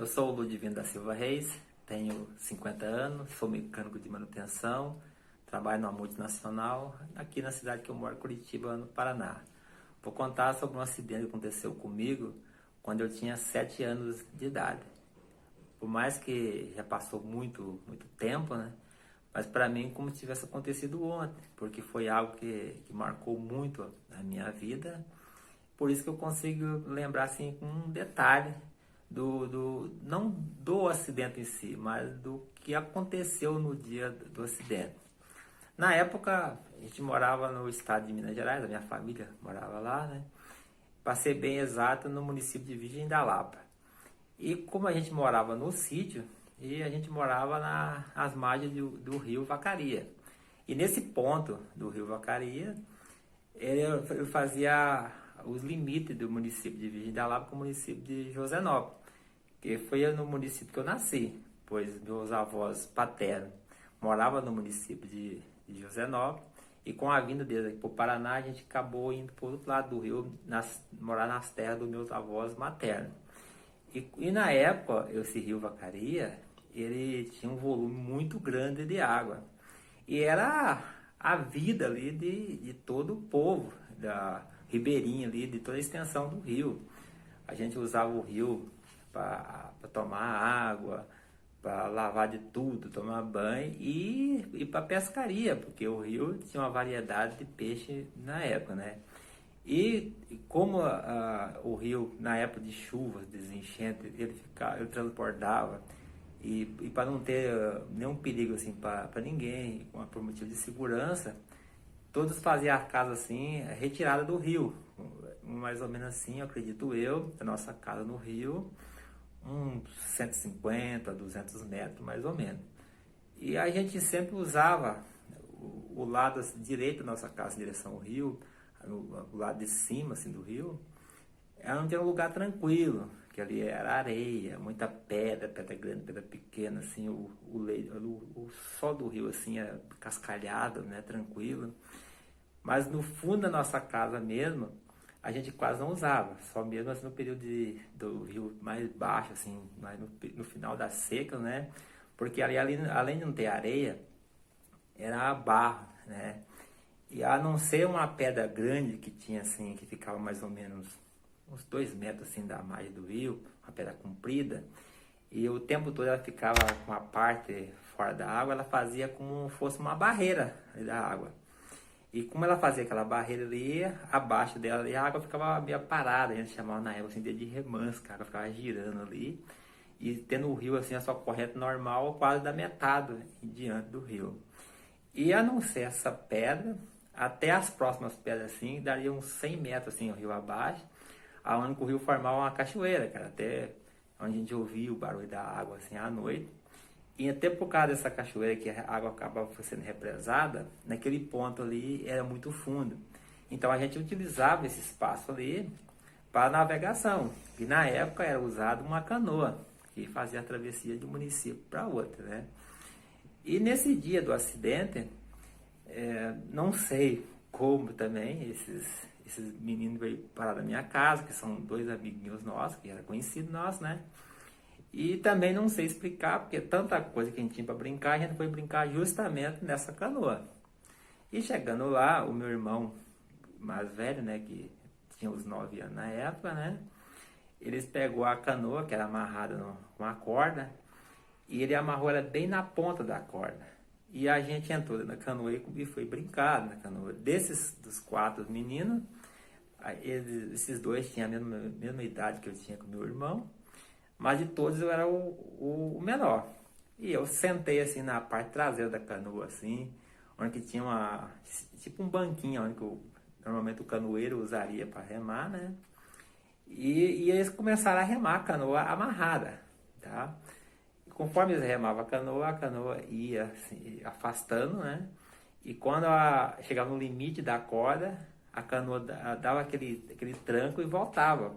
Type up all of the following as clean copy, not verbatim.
Eu sou o Ludivino da Silva Reis, tenho 50 anos, sou mecânico de manutenção, trabalho numa multinacional aqui na cidade que eu moro, Curitiba, no Paraná. Vou contar sobre um acidente que aconteceu comigo quando eu tinha 7 anos de idade. Por mais que já passou muito tempo, né? Mas para mim como se tivesse acontecido ontem, porque foi algo que marcou muito a minha vida. Por isso que eu consigo lembrar assim com um detalhe não do acidente em si, mas do que aconteceu no dia do acidente. Na época, a gente morava no estado de Minas Gerais, a minha família morava lá, né? Para ser bem exato, no município de Virgem da Lapa. E como a gente morava no sítio, e a gente morava nas margens do rio Vacaria. E nesse ponto do rio Vacaria, ele fazia os limites do município de Virgem da Lapa com o município de Josenópolis, que foi no município que eu nasci, pois meus avós paternos moravam no município de Josenópolis, e com a vinda deles aqui para o Paraná, a gente acabou indo para o outro lado do rio, morar nas terras dos meus avós maternos. E na época, esse rio Vacaria, ele tinha um volume muito grande de água. E era a vida ali de todo o povo, da ribeirinha ali, de toda a extensão do rio. A gente usava o rio para tomar água, para lavar de tudo, tomar banho e para pescaria, porque o rio tinha uma variedade de peixe na época, né? E como o rio, na época de chuvas, desenchente, ele transbordava, e para não ter nenhum perigo assim para ninguém, por motivo de segurança, todos faziam a casa assim, retirada do rio, mais ou menos assim, eu acredito eu, a nossa casa no rio, uns 150, 200 metros mais ou menos. E a gente sempre usava o lado direito da nossa casa em direção ao rio, o lado de cima assim, do rio, ela não tinha um lugar tranquilo, que ali era areia, muita pedra, pedra grande, pedra pequena, assim, o sol do rio assim, é cascalhado, né, tranquilo. Mas no fundo da nossa casa mesmo, a gente quase não usava, só mesmo assim, no período do rio mais baixo, assim, mais no final da seca, né? Porque ali, além de não ter areia, era barro, né? E a não ser uma pedra grande que tinha assim, que ficava mais ou menos uns 2 metros assim da margem do rio, uma pedra comprida, e o tempo todo ela ficava com a parte fora da água, ela fazia como fosse uma barreira da água. E como ela fazia aquela barreira ali, abaixo dela ali, a água ficava meio parada, a gente chamava na época assim, de remanso, a água ficava girando ali, e tendo o rio assim, a sua corrente normal, quase da metade diante do rio. E a não ser essa pedra, até as próximas pedras assim, daria uns 100 metros assim, o rio abaixo, aonde o rio formava uma cachoeira, cara, até onde a gente ouvia o barulho da água assim à noite. E até por causa dessa cachoeira que a água acabava sendo represada, naquele ponto ali era muito fundo. Então a gente utilizava esse espaço ali para navegação. E na época era usado uma canoa, que fazia a travessia de um município para outro, né? E nesse dia do acidente, não sei como também, esses meninos veio parar da minha casa, que são 2 amiguinhos nossos, que era conhecido nosso, né? E também não sei explicar, porque tanta coisa que a gente tinha para brincar, a gente foi brincar justamente nessa canoa. E chegando lá, o meu irmão mais velho, né, que tinha uns 9 anos na época, né? Eles pegou a canoa, que era amarrada com uma corda, e ele amarrou ela bem na ponta da corda. E a gente entrou na canoa e foi brincar na canoa. Dos 4 meninos, esses 2 tinham a mesma idade que eu tinha com meu irmão, mas de todos eu era o menor. E eu sentei assim na parte traseira da canoa, assim, onde que tinha tipo um banquinho, onde normalmente o canoeiro usaria para remar, né? E eles começaram a remar a canoa amarrada, tá? E conforme eles remavam a canoa ia assim, afastando, né? E quando chegava no limite da corda, a canoa dava aquele tranco e voltava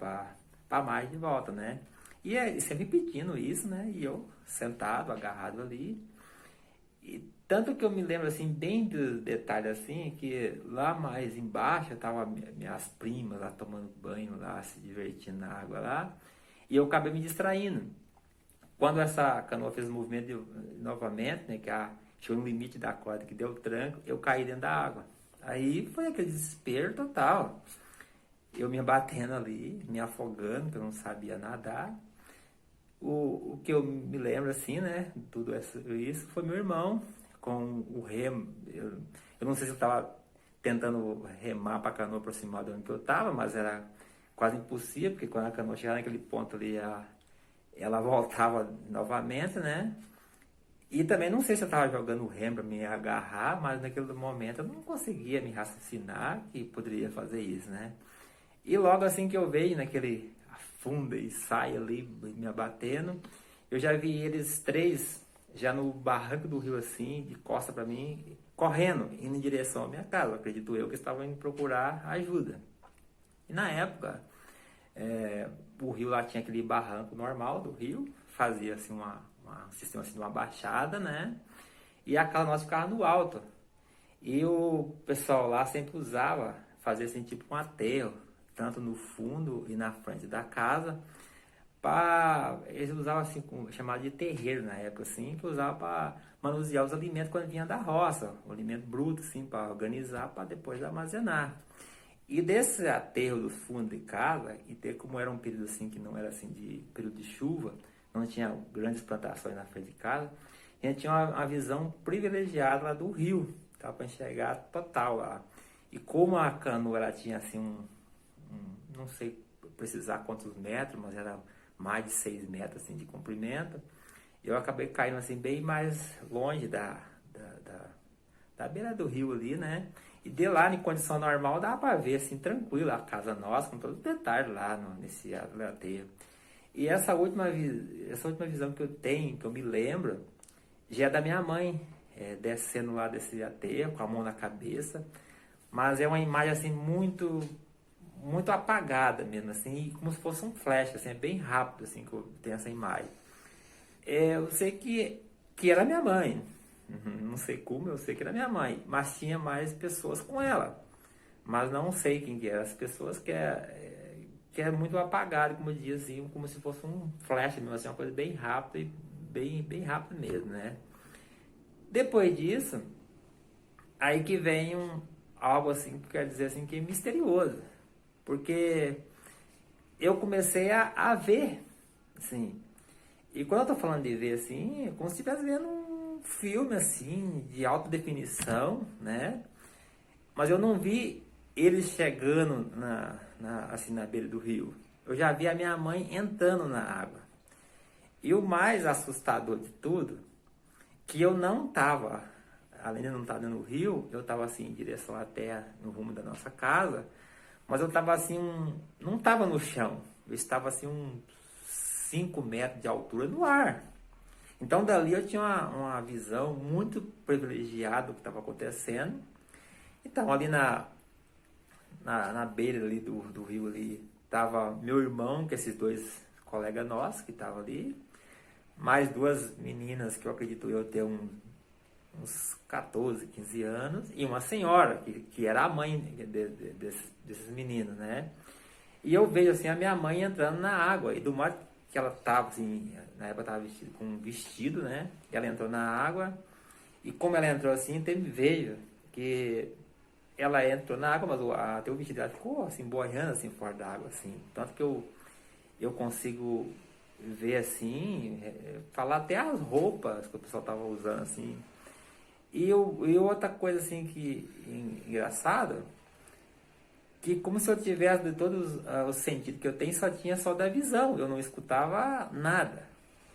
para mais de volta, né? E sempre repetindo isso, né? E eu sentado, agarrado ali. E tanto que eu me lembro assim, bem dos detalhes assim, que lá mais embaixo estavam minhas primas lá tomando banho lá, se divertindo na água lá. E eu acabei me distraindo. Quando essa canoa fez o movimento novamente, né, chegou no limite da corda que deu tranco, eu caí dentro da água. Aí foi aquele desespero total. Eu me abatendo ali, me afogando, porque eu não sabia nadar. O que eu me lembro, assim, né, tudo isso, foi meu irmão com o remo. Eu não sei se eu estava tentando remar para a canoa aproximar de onde eu estava, mas era quase impossível, porque quando a canoa chegava naquele ponto ali, ela voltava novamente, né? E também não sei se eu estava jogando o remo para me agarrar, mas naquele momento eu não conseguia me raciocinar que poderia fazer isso, né? E logo assim que eu vejo naquele afunda e sai ali me abatendo, eu já vi eles três já no barranco do rio assim, de costa para mim, correndo, indo em direção à minha casa. Acredito eu que estavam indo procurar ajuda. E na época, o rio lá tinha aquele barranco normal do rio, fazia assim um sistema assim de uma baixada, né? E a casa nossa ficava no alto. E o pessoal lá sempre usava fazer assim tipo um aterro, tanto no fundo e na frente da casa. Eles usavam assim, chamado de terreiro na época, assim, que usava para manusear os alimentos quando vinha da roça, o alimento bruto, assim, para organizar, para depois armazenar. E desse aterro do fundo de casa, e ter como era um período assim que não era assim de período de chuva, não tinha grandes plantações na frente de casa, a gente tinha uma visão privilegiada lá do rio, tá, para enxergar total lá. E como a canoa ela tinha assim não sei precisar quantos metros, mas era mais de 6 metros assim, de comprimento, eu acabei caindo assim bem mais longe da beira do rio ali, né? E de lá, em condição normal, dava para ver assim, tranquilo, a casa nossa, com todos os detalhes lá nesse aterro. E essa última visão que eu tenho, que eu me lembro, já é da minha mãe, descendo lá desse aterro, com a mão na cabeça, mas é uma imagem assim muito muito apagada mesmo, assim, como se fosse um flash, assim, é bem rápido, assim, que eu tenho essa imagem. Eu sei que era minha mãe, não sei como, eu sei que era minha mãe, mas tinha mais pessoas com ela, mas não sei quem que eram as pessoas, que é muito apagado, como eu dizia, assim, como se fosse um flash mesmo, assim, uma coisa bem rápida e bem rápida mesmo, né? Depois disso, aí que vem algo assim, que quer dizer assim, que é misterioso. Porque eu comecei a ver, assim. E quando eu tô falando de ver, assim, é como se estivesse vendo um filme, assim, de alta definição, né? Mas eu não vi eles chegando assim, na beira do rio. Eu já vi a minha mãe entrando na água. E o mais assustador de tudo, que eu não tava, além de não estar no rio, eu tava assim, em direção até no rumo da nossa casa, mas eu estava assim, não estava no chão, eu estava assim uns 5 metros de altura no ar. Então dali eu tinha uma visão muito privilegiada do que estava acontecendo. Então ali na beira ali do rio ali, estava meu irmão, que esses dois colegas nossos que estavam ali, mais duas meninas que eu acredito eu ter uns 14, 15 anos, e uma senhora, que era a mãe desses meninos, né? E eu vejo assim a minha mãe entrando na água, e do modo que ela estava, assim, na época estava vestida com um vestido, né? Ela entrou na água, e como ela entrou assim, vejo que ela entrou na água, mas até o vestido dela ficou assim, boiando assim, fora da água, assim. Tanto que eu consigo ver assim, falar até as roupas que o pessoal estava usando, assim. E outra coisa assim que engraçada, que como se eu tivesse de todos os sentidos que eu tenho, só tinha só da visão, eu não escutava nada.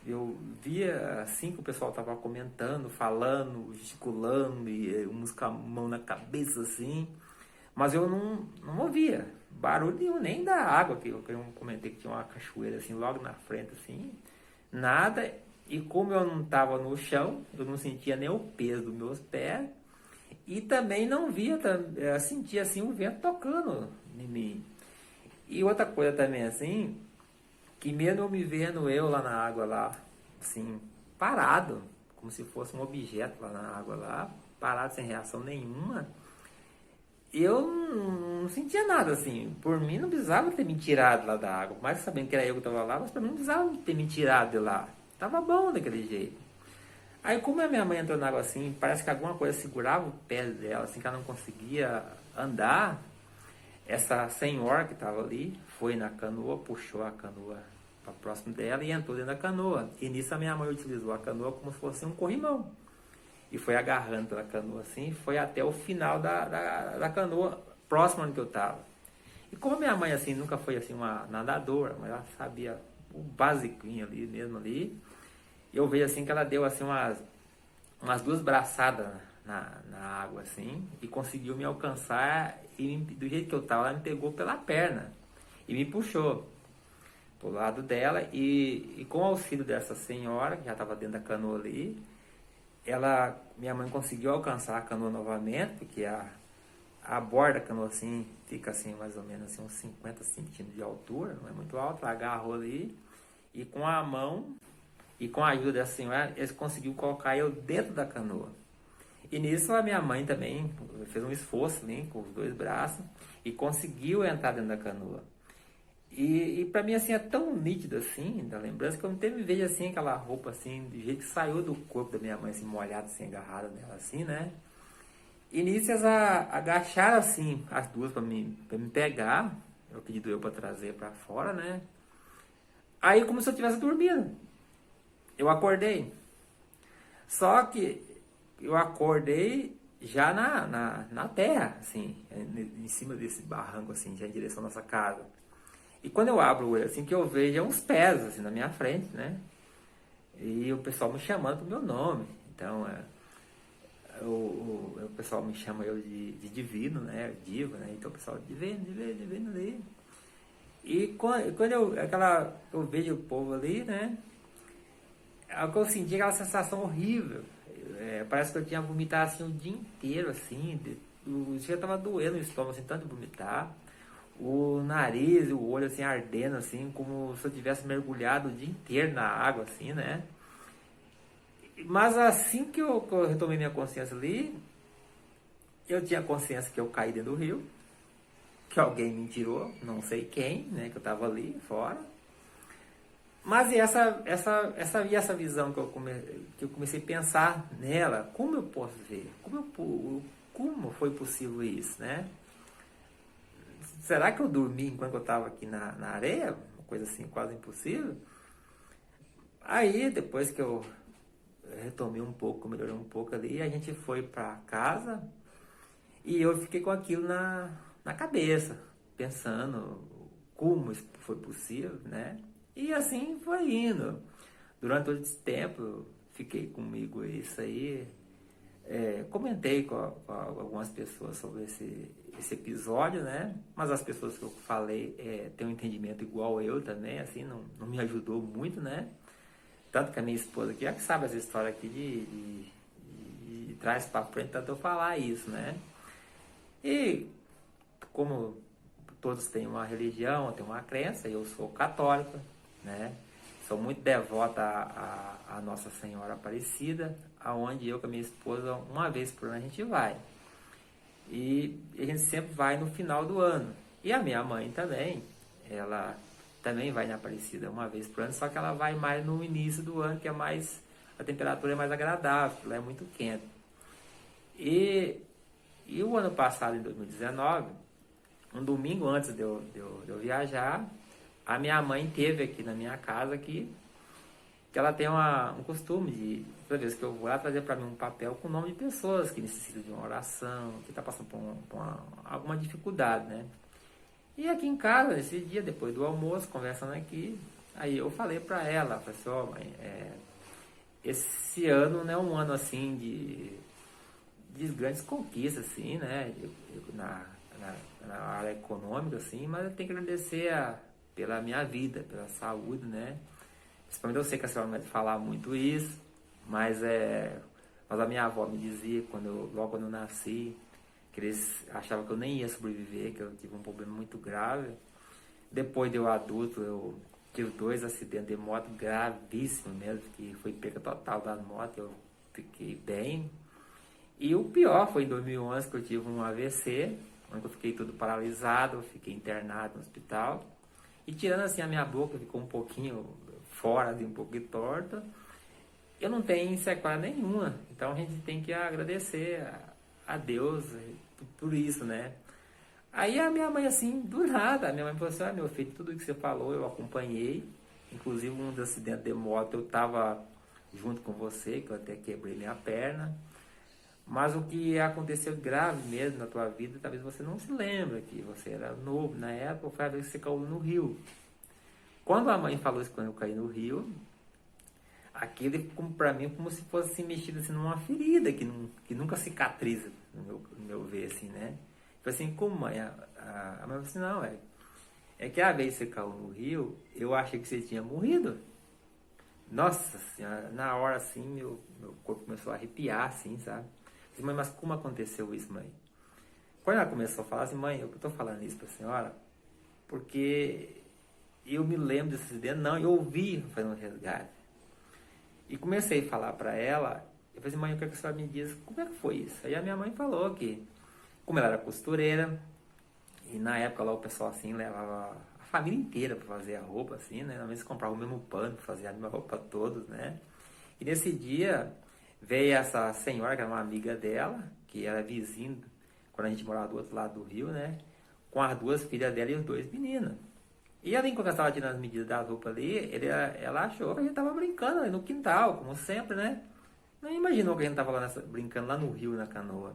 Eu via assim que o pessoal estava comentando, falando, gesticulando, e uns com a mão na cabeça assim, mas eu não ouvia barulho nenhum, nem da água, que eu comentei que tinha uma cachoeira assim logo na frente, assim, nada. E como eu não estava no chão, eu não sentia nem o peso dos meus pés. E também não via, sentia assim o vento tocando em mim. E outra coisa também assim, que mesmo eu me vendo eu lá na água lá, assim, parado, como se fosse um objeto lá na água lá, parado sem reação nenhuma, eu não sentia nada assim. Por mim não precisava ter me tirado lá da água, mais sabendo que era eu que estava lá, mas para mim não precisava ter me tirado de lá. tava bom daquele jeito. Aí como a minha mãe entrou na água assim, parece que alguma coisa segurava o pé dela, assim, que ela não conseguia andar. Essa senhora que estava ali foi na canoa, puxou a canoa para próximo dela e entrou dentro da canoa. E nisso a minha mãe utilizou a canoa como se fosse um corrimão. E foi agarrando pela canoa assim, foi até o final da canoa, próximo onde eu estava. E como a minha mãe assim nunca foi assim uma nadadora, mas ela sabia o basiquinho ali mesmo ali, eu vejo assim que ela deu assim umas duas braçadas na água assim e conseguiu me alcançar e do jeito que eu estava, ela me pegou pela perna e me puxou pro lado dela e com o auxílio dessa senhora que já estava dentro da canoa ali, minha mãe conseguiu alcançar a canoa novamente, porque a borda da canoa assim fica assim mais ou menos assim, uns 50 centímetros de altura, não é muito alto, ela agarrou ali e com a mão e com a ajuda dessa senhora, eles conseguiu colocar eu dentro da canoa. E nisso a minha mãe também fez um esforço ali, com os dois braços e conseguiu entrar dentro da canoa. E para mim assim é tão nítido assim, da lembrança, que eu não teve vejo assim aquela roupa assim, do jeito que saiu do corpo da minha mãe, assim, molhada, assim, agarrada nela assim, né? E nisso elas agacharam assim, as duas para me pegar, eu pedi eu para trazer para fora, né? Aí como se eu estivesse dormindo, eu acordei. Só que eu acordei já na terra, assim, em cima desse barranco, assim, já em direção à nossa casa. E quando eu abro o olho, assim, que eu vejo uns pés, assim, na minha frente, né? E o pessoal me chamando pro meu nome. Então, o pessoal me chama eu de divino, né? Divo, né? Então o pessoal, divino ali. E quando eu vejo o povo ali, né? É o que eu senti, aquela sensação horrível. Parece que eu tinha vomitado assim o dia inteiro, assim. O dia tava doendo o estômago, assim, tanto de vomitar. O nariz e o olho, assim, ardendo, assim, como se eu tivesse mergulhado o dia inteiro na água, assim, né? Mas assim que eu retomei minha consciência ali, eu tinha consciência que eu caí dentro do rio, que alguém me tirou, não sei quem, né? Que eu tava ali fora. Mas e essa visão que eu comecei a pensar nela, como eu posso ver? Como foi possível isso, né? Será que eu dormi enquanto eu estava aqui na areia? Uma coisa assim, quase impossível. Aí, depois que eu retomei um pouco, melhorei um pouco ali, a gente foi para casa e eu fiquei com aquilo na cabeça, pensando como isso foi possível, né? E assim foi indo. Durante todo esse tempo, eu fiquei comigo isso aí. Comentei com algumas pessoas sobre esse episódio, né? Mas as pessoas que eu falei têm um entendimento igual eu também, assim, não me ajudou muito, né? Tanto que a minha esposa aqui, já que sabe essa história aqui de trás para frente, tanto eu falar isso, né? E como todos têm uma religião, têm uma crença, eu sou católico, né? Sou muito devota à Nossa Senhora Aparecida, aonde eu com a minha esposa, uma vez por ano a gente vai. E a gente sempre vai no final do ano. E a minha mãe também, ela também vai na Aparecida uma vez por ano, só que ela vai mais no início do ano, que é mais, a temperatura é mais agradável, lá é muito quente. E o ano passado, em 2019, um domingo antes de eu viajar, a minha mãe teve aqui na minha casa que ela tem um costume de, toda vez que eu vou, ela trazer para mim um papel com o nome de pessoas que necessitam de uma oração, que está passando por alguma dificuldade, né? E aqui em casa, esse dia, depois do almoço, conversando aqui, aí eu falei para ela, falei assim, ó, mãe, esse ano não é um ano assim de grandes conquistas, assim, né? Na área econômica, assim, mas eu tenho que agradecer pela minha vida, pela saúde, né? Principalmente eu sei que a senhora não vai falar muito isso, mas a minha avó me dizia, logo quando eu nasci, que eles achavam que eu nem ia sobreviver, que eu tive um problema muito grave. Depois de eu adulto, eu tive 2 acidentes de moto gravíssimos mesmo, que foi perda total das motos, eu fiquei bem. E o pior foi em 2011 que eu tive um AVC, onde eu fiquei todo paralisado, eu fiquei internado no hospital. E tirando assim a minha boca, ficou um pouquinho fora, assim, um pouco torta. Eu não tenho sequela nenhuma, então a gente tem que agradecer a Deus por isso, né? Aí a minha mãe, assim, do nada, a minha mãe falou assim: meu filho, tudo que você falou eu acompanhei, inclusive um dos acidentes de moto eu tava junto com você, que eu até quebrei minha perna, mas o que aconteceu grave mesmo na tua vida, talvez você não se lembre, que você era novo na época, foi a vez que você caiu no rio. Quando a mãe falou isso, quando eu caí no rio, aquilo ficou pra mim como se fosse assim, mexido assim, numa ferida que nunca cicatriza, no meu ver, assim, né? Falei assim, como mãe? A mãe falou assim, não, é que a vez que você caiu no rio, eu achei que você tinha morrido. Nossa senhora, na hora assim, meu corpo começou a arrepiar, assim, sabe? Eu disse, mãe, mas como aconteceu isso, mãe? Quando ela começou a falar assim, mãe, eu tô falando isso pra senhora, porque eu me lembro desse acidente, não, eu ouvi fazendo um resgate. E comecei a falar pra ela, eu falei assim, mãe, eu quero que a senhora me diz como é que foi isso. Aí a minha mãe falou que, como ela era costureira, e na época lá o pessoal assim levava a família inteira para fazer a roupa, assim, né? Normalmente eles compravam o mesmo pano para fazer a mesma roupa todos, né? E nesse dia veio essa senhora, que era uma amiga dela, que era vizinha, quando a gente morava do outro lado do rio, né? Com as duas filhas dela e os dois meninos. E ela, enquanto ela estava tirando as medidas da roupa ali, ela achou que a gente estava brincando ali no quintal, como sempre, né? Não imaginou que a gente estava lá brincando lá no rio, na canoa.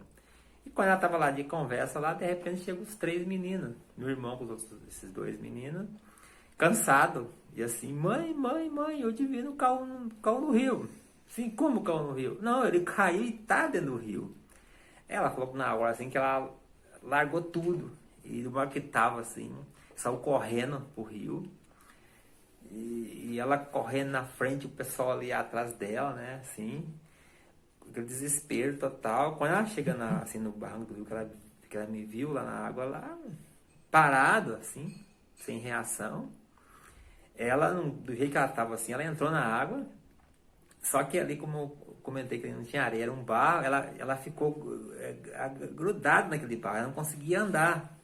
E quando ela estava lá de conversa, lá de repente chegam os três meninos, meu irmão com os outros, esses dois meninos, cansado. E assim, mãe, eu divino caiu no rio. Sim, como caiu no rio? Não, ele caiu e tá dentro do rio. Ela falou que na hora assim que ela largou tudo. E do mar que tava assim, saiu correndo pro rio. E ela correndo na frente, o pessoal ali atrás dela, né, assim, aquele desespero total. Quando ela chega assim, no barranco do rio, que ela me viu lá na água, lá, parado, assim, sem reação. Ela, do jeito que ela estava assim, ela entrou na água, só que ali, como eu comentei que não tinha areia, era um barro, ela ficou grudada naquele barro, ela não conseguia andar.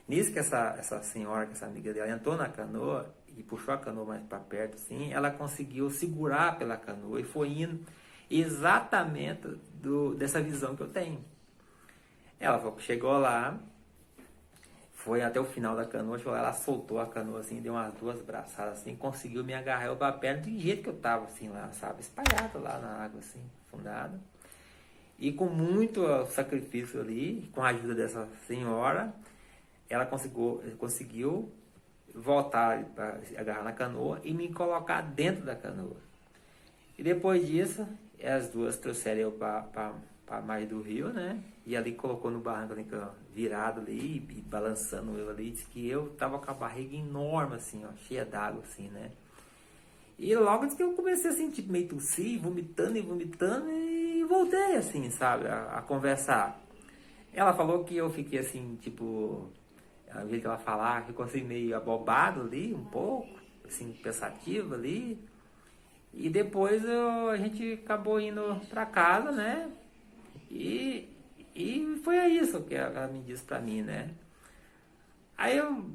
Nisso que essa senhora, que essa amiga dela, entrou na canoa e puxou a canoa mais para perto, assim, ela conseguiu segurar pela canoa e foi indo exatamente dessa visão que eu tenho. Ela falou que chegou lá, foi até o final da canoa, chegou lá, ela soltou a canoa assim, deu umas duas braçadas assim, conseguiu me agarrar eu pra perto do jeito que eu tava assim lá, sabe, espalhado lá na água assim, afundado. E com muito sacrifício ali, com a ajuda dessa senhora, ela conseguiu voltar para agarrar na canoa e me colocar dentro da canoa. E depois disso, as duas trouxeram eu para mais do rio, né? E ali colocou no barranco ali, virado ali, e balançando eu ali. Disse que eu tava com a barriga enorme, assim, ó, cheia d'água, assim, né? E logo disse que eu comecei a sentir meio tossir, vomitando e voltei, assim, sabe, a conversar. Ela falou que eu fiquei assim, tipo, o jeito que ela falava, ficou assim meio abobado ali, um pouco, assim, pensativo ali. E depois a gente acabou indo pra casa, né? E foi isso que ela me disse pra mim, né? Aí eu,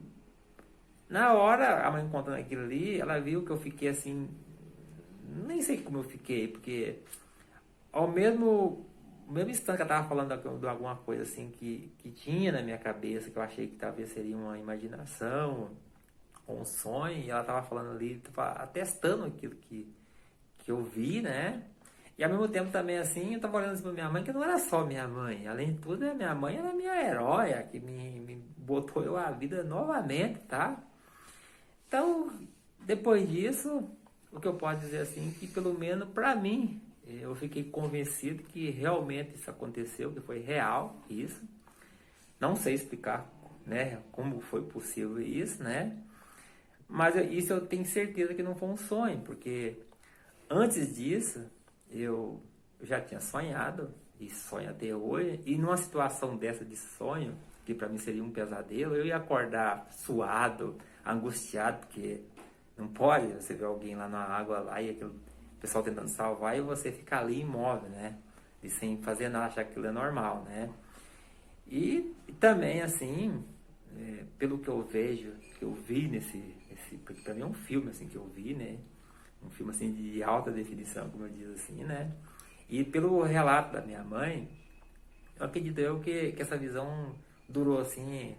na hora, a mãe contando aquilo ali, ela viu que eu fiquei assim, nem sei como eu fiquei, porque ao mesmo instante que ela tava falando de alguma coisa assim que tinha na minha cabeça, que eu achei que talvez seria uma imaginação, ou um sonho, e ela tava falando ali, tava atestando aquilo que eu vi, né? E ao mesmo tempo também assim, eu tava olhando assim pra minha mãe, que não era só minha mãe. Além de tudo, minha mãe era minha heróia, que me botou eu à vida novamente, tá? Então, depois disso, o que eu posso dizer assim, que pelo menos pra mim, eu fiquei convencido que realmente isso aconteceu, que foi real isso. Não sei explicar, né, como foi possível isso, né? Mas isso eu tenho certeza que não foi um sonho, porque antes disso, eu já tinha sonhado, e sonho até hoje, e numa situação dessa de sonho, que para mim seria um pesadelo, eu ia acordar suado, angustiado, porque não pode você ver alguém lá na água lá e aquele pessoal tentando salvar e você ficar ali imóvel, né? E sem fazer nada, achar que aquilo é normal, né? E também, assim, pelo que eu vejo, que eu vi porque para mim é um filme, assim, que eu vi, né? um filme assim de alta definição, como eu diz assim, né? E pelo relato da minha mãe, eu acredito que essa visão durou assim,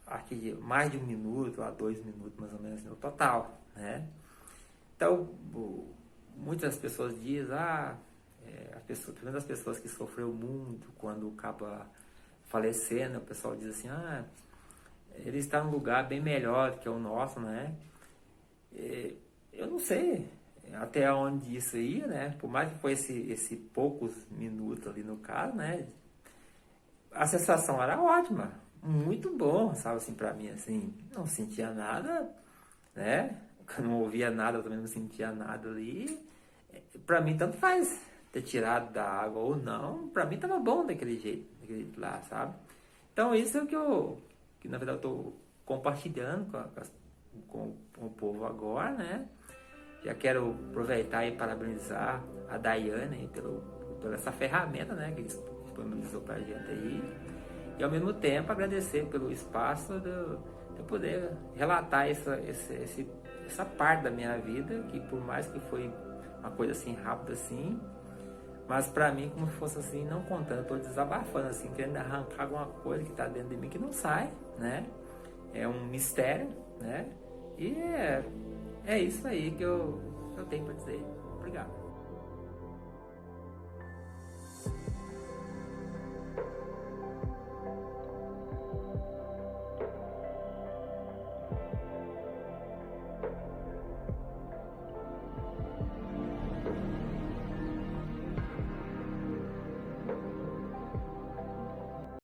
acho que mais de 1 minuto a 2 minutos mais ou menos no total, né? Então, muitas pessoas dizem, principalmente as pessoas que sofreu muito quando acaba falecendo, o pessoal diz assim, ele está num lugar bem melhor que o nosso, né? Eu não sei até onde isso ia, né? Por mais que foi esse poucos minutos ali no caso, né? A sensação era ótima, muito bom, sabe, assim, pra mim, assim, não sentia nada, né? Eu não ouvia nada, eu também não sentia nada ali. Pra mim, tanto faz ter tirado da água ou não, pra mim tava bom daquele jeito lá, sabe? Então, isso é o que na verdade eu tô compartilhando com o povo agora, né? Já quero aproveitar e parabenizar a Daiane aí por essa ferramenta, né, que eles disponibilizou pra gente aí. E ao mesmo tempo agradecer pelo espaço de eu poder relatar essa parte da minha vida, que por mais que foi uma coisa assim rápida assim, mas pra mim como se fosse assim, não contando, tô desabafando assim, querendo arrancar alguma coisa que tá dentro de mim que não sai, né? É um mistério, né? E é isso aí que eu tenho para dizer. Obrigado.